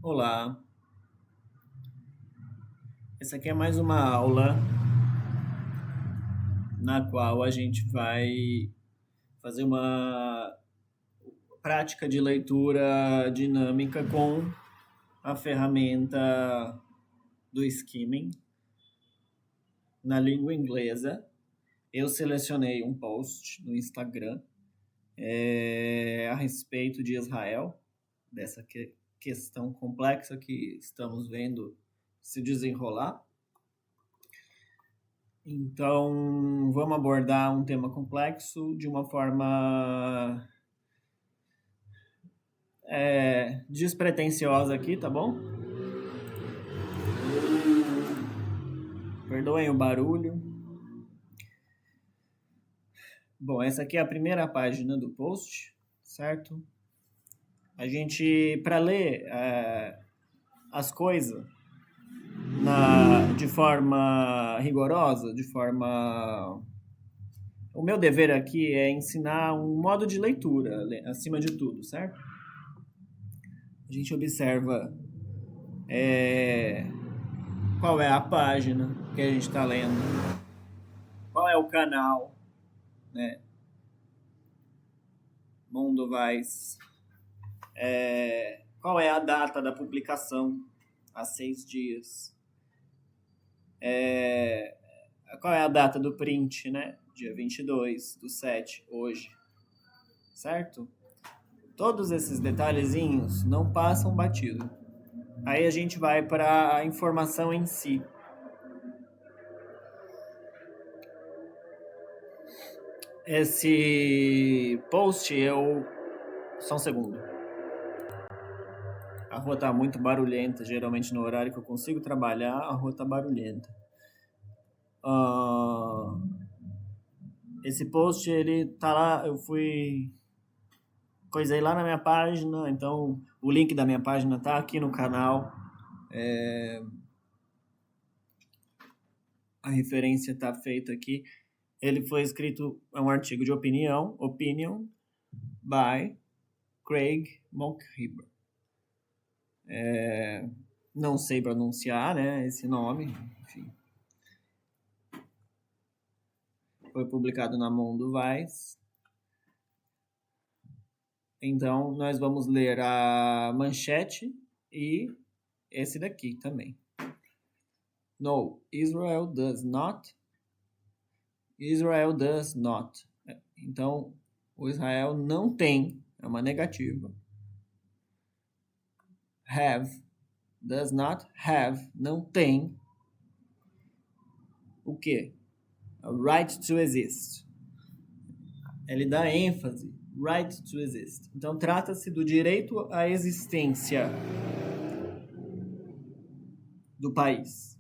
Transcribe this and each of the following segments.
Olá, essa aqui é mais uma aula na qual a gente vai fazer uma prática de leitura dinâmica com a ferramenta do skimming na língua inglesa. Eu selecionei um post no Instagram a respeito de Israel, dessa questão complexa que estamos vendo se desenrolar. Então, vamos abordar um tema complexo de uma forma despretensiosa aqui, tá bom? Perdoem o barulho. Bom, essa aqui é a primeira página do post, certo? A gente, para ler as coisas de forma rigorosa, O meu dever aqui é ensinar um modo de leitura, acima de tudo, certo? A gente observa qual é a página que a gente está lendo, qual é o canal, né? Mundo Vais. Qual é a data da publicação? Há 6 dias. Qual é a data do print, né? Dia 22/7, hoje. Certo? Todos esses detalhezinhos não passam batido. Aí a gente vai para a informação em si. Esse post Só um segundo. A rua tá muito barulhenta, geralmente no horário que eu consigo trabalhar, a rua tá barulhenta. Esse post, ele tá lá, coisei lá na minha página, então o link da minha página tá aqui no canal. A referência tá feita aqui. Ele foi escrito, é um artigo de opinion by Craig Monkhiber. Não sei pronunciar, né, esse nome, enfim. Foi publicado na Mundo Vais. Então, nós vamos ler a manchete e esse daqui também. No, Israel does not. Israel does not. Então, o Israel não tem, é uma negativa. Have, does not have, não tem. O quê? A right to exist. Ele dá ênfase, right to exist. Então, trata-se do direito à existência do país,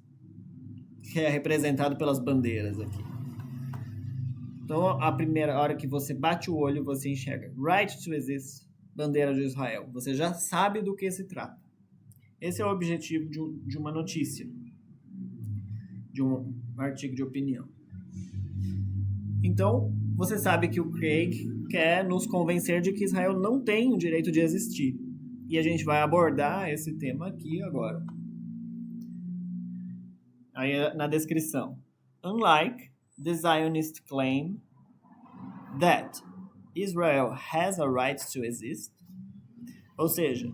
que é representado pelas bandeiras aqui. Então, a primeira hora que você bate o olho, você enxerga right to exist, bandeira de Israel. Você já sabe do que se trata. Esse é o objetivo de uma notícia, de um artigo de opinião. Então, você sabe que o Craig quer nos convencer de que Israel não tem o direito de existir. E a gente vai abordar esse tema aqui agora. Aí na descrição. Unlike the Zionist claim that Israel has a right to exist. Ou seja,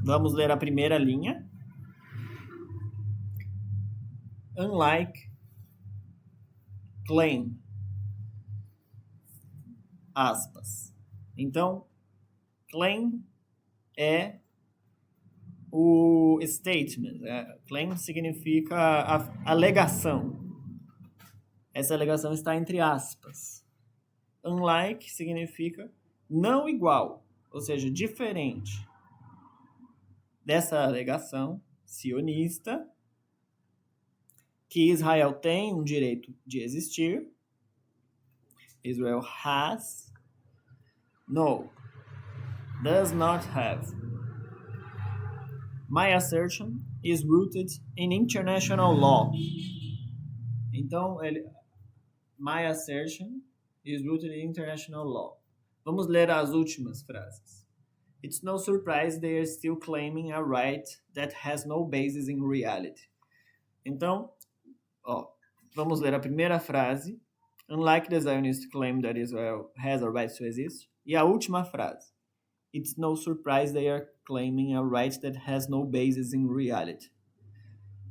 vamos ler a primeira linha. Unlike claim. Aspas. Então, claim é o statement. Claim significa a alegação. Essa alegação está entre aspas. Unlike significa não igual, ou seja, diferente dessa alegação sionista que Israel tem um direito de existir. Israel has. No, does not have. My assertion is rooted in international law. Então, my assertion is rooted in international law. Vamos ler as últimas frases. It's no surprise they are still claiming a right that has no basis in reality. Então, ó, vamos ler a primeira frase. Unlike the Zionists claim that Israel has a right to exist. E a última frase. It's no surprise they are claiming a right that has no basis in reality.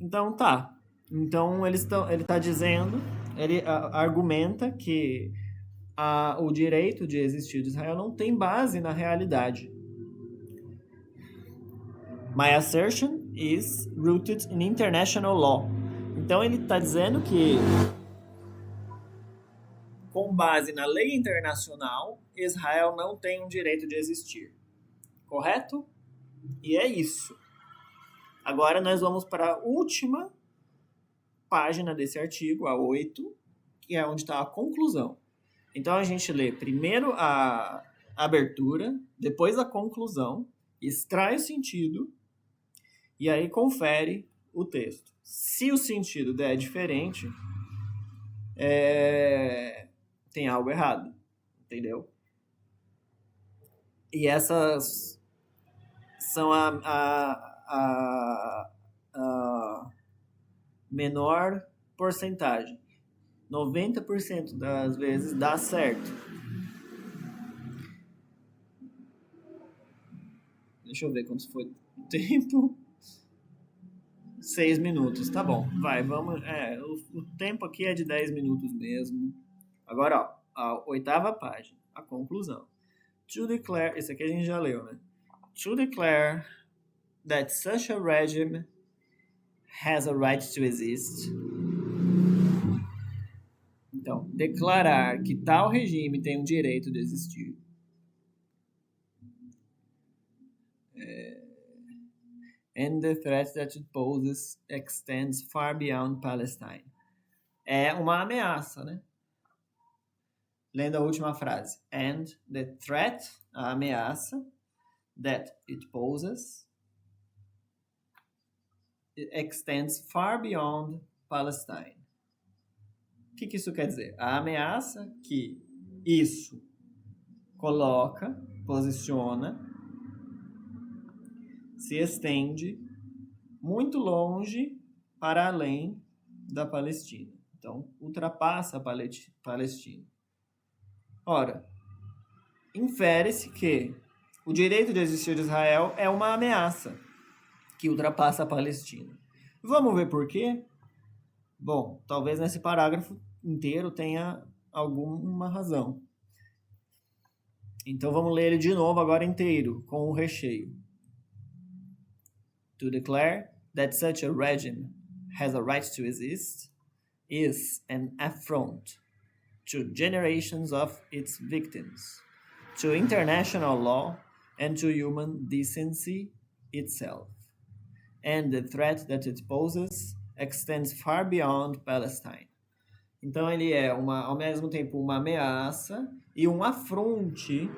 Então, tá. Então, ele está dizendo, ele argumenta que o direito de existir de Israel não tem base na realidade. My assertion is rooted in international law. Então, ele está dizendo que, com base na lei internacional, Israel não tem o direito de existir. Correto? E é isso. Agora nós vamos para a última página desse artigo, a 8, que é onde está a conclusão. Então a gente lê primeiro a abertura, depois a conclusão, extrai o sentido e aí confere o texto. Se o sentido der diferente, tem algo errado, entendeu? E essas são a menor porcentagem. 90% das vezes dá certo. Deixa eu ver quanto foi o tempo. 6 minutos, tá bom. Vai, vamos. O tempo aqui é de 10 minutos mesmo. Agora, ó, a 8ª página, a conclusão. To declare, isso aqui a gente já leu, né? To declare that such a regime has a right to exist. Então, declarar que tal regime tem o direito de existir. And the threat that it poses extends far beyond Palestine. É uma ameaça, né? Lendo a última frase. And the threat, a ameaça, that it poses extends far beyond Palestine. O que isso quer dizer? A ameaça que isso coloca, posiciona, se estende muito longe para além da Palestina. Então, ultrapassa a Palestina. Ora, infere-se que o direito de existir de Israel é uma ameaça que ultrapassa a Palestina. Vamos ver por quê? Bom, talvez nesse parágrafo inteiro tenha alguma razão. Então vamos ler ele de novo agora inteiro, com o recheio. To declare that such a regime has a right to exist is an affront to generations of its victims, to international law and to human decency itself. And the threat that it poses extends far beyond Palestine. Então ele é ao mesmo tempo uma ameaça e um afronte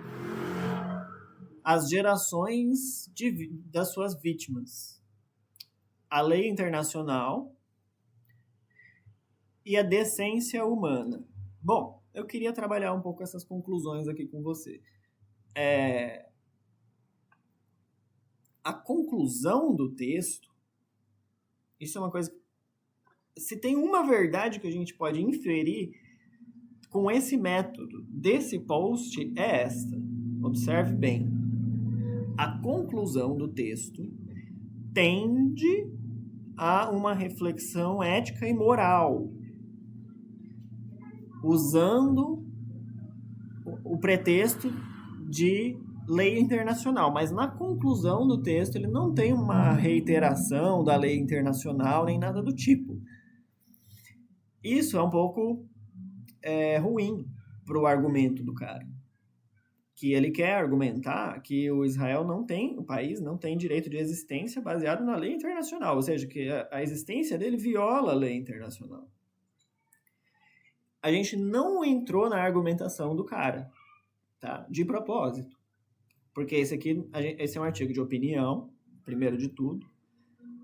às gerações das suas vítimas. A lei internacional e a decência humana. Bom, eu queria trabalhar um pouco essas conclusões aqui com você. A conclusão do texto, isso é uma coisa. Se tem uma verdade que a gente pode inferir com esse método desse post, é esta. Observe bem. A conclusão do texto tende a uma reflexão ética e moral, usando o pretexto de lei internacional, mas na conclusão do texto ele não tem uma reiteração da lei internacional nem nada do tipo. Isso é um pouco ruim para o argumento do cara, que ele quer argumentar que o país não tem direito de existência baseado na lei internacional, ou seja, que a existência dele viola a lei internacional. A gente não entrou na argumentação do cara, tá? De propósito. Porque esse é um artigo de opinião, primeiro de tudo.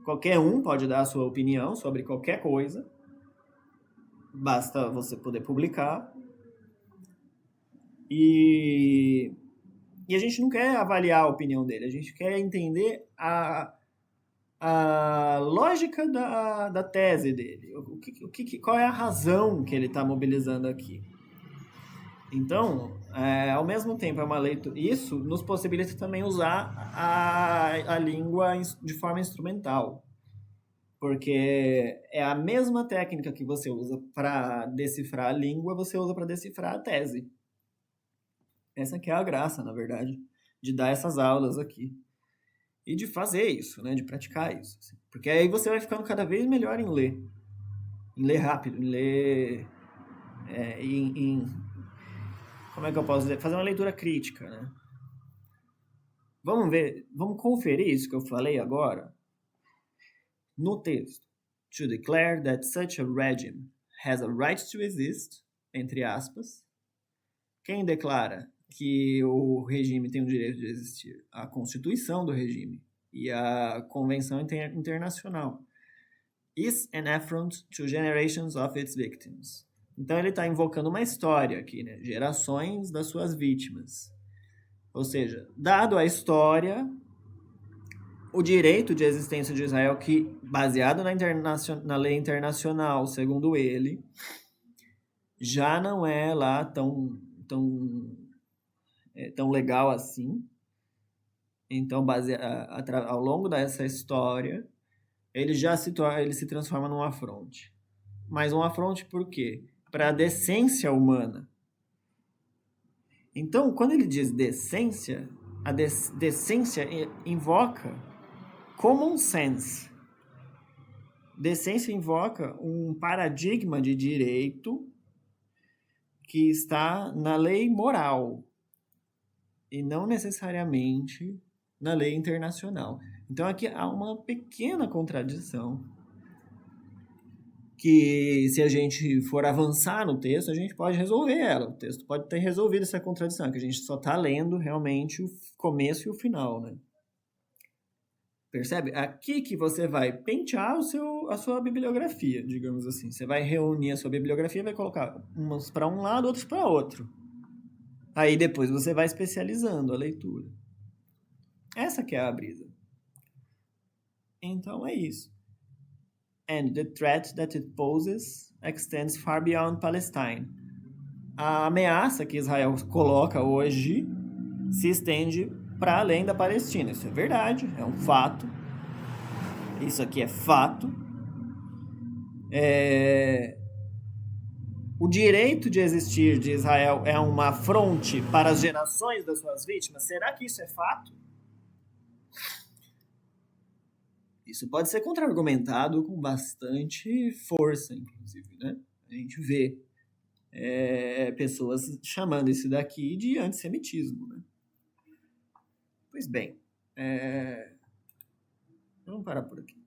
Qualquer um pode dar a sua opinião sobre qualquer coisa. Basta você poder publicar. E E a gente não quer avaliar a opinião dele, a gente quer entender a lógica da tese dele, qual é a razão que ele está mobilizando aqui. Então, ao mesmo tempo é uma leitura. Isso nos possibilita também usar a língua de forma instrumental. Porque é a mesma técnica que você usa para decifrar a língua, você usa para decifrar a tese. Essa que é a graça, na verdade, de dar essas aulas aqui. E de fazer isso, né? De praticar isso. Assim. Porque aí você vai ficando cada vez melhor em ler. Em ler rápido, em ler... como é que eu posso dizer? Fazer uma leitura crítica, né? Vamos ver, vamos conferir isso que eu falei agora no texto. To declare that such a regime has a right to exist, entre aspas. Quem declara que o regime tem o direito de existir? A Constituição do regime e a Convenção Internacional. Is an affront to generations of its victims. Então ele está invocando uma história aqui, né? Gerações das suas vítimas. Ou seja, dado a história, o direito de existência de Israel, que baseado na lei internacional, segundo ele, já não é lá tão legal assim. Então, ao longo dessa história, ele se transforma num afronte. Mas um afronte por quê? Para a decência humana. Então, quando ele diz decência, a decência invoca common sense. Decência invoca um paradigma de direito que está na lei moral e não necessariamente na lei internacional. Então aqui há uma pequena contradição que, se a gente for avançar no texto, a gente pode resolver ela. O texto pode ter resolvido essa contradição, que a gente só está lendo realmente o começo e o final, né? Percebe? Aqui que você vai pentear a sua bibliografia, digamos assim. Você vai reunir a sua bibliografia e vai colocar uns para um lado, outros para outro. Aí depois você vai especializando a leitura. Essa que é a brisa. Então é isso. And the threat that it poses extends far beyond Palestine. A ameaça que Israel coloca hoje se estende para além da Palestina. Isso é verdade, é um fato. Isso aqui é fato. O direito de existir de Israel é uma afronte para as gerações das suas vítimas? Será que isso é fato? Isso pode ser contra-argumentado com bastante força, inclusive, né? A gente vê pessoas chamando isso daqui de antissemitismo, né? Pois bem, vamos parar por aqui.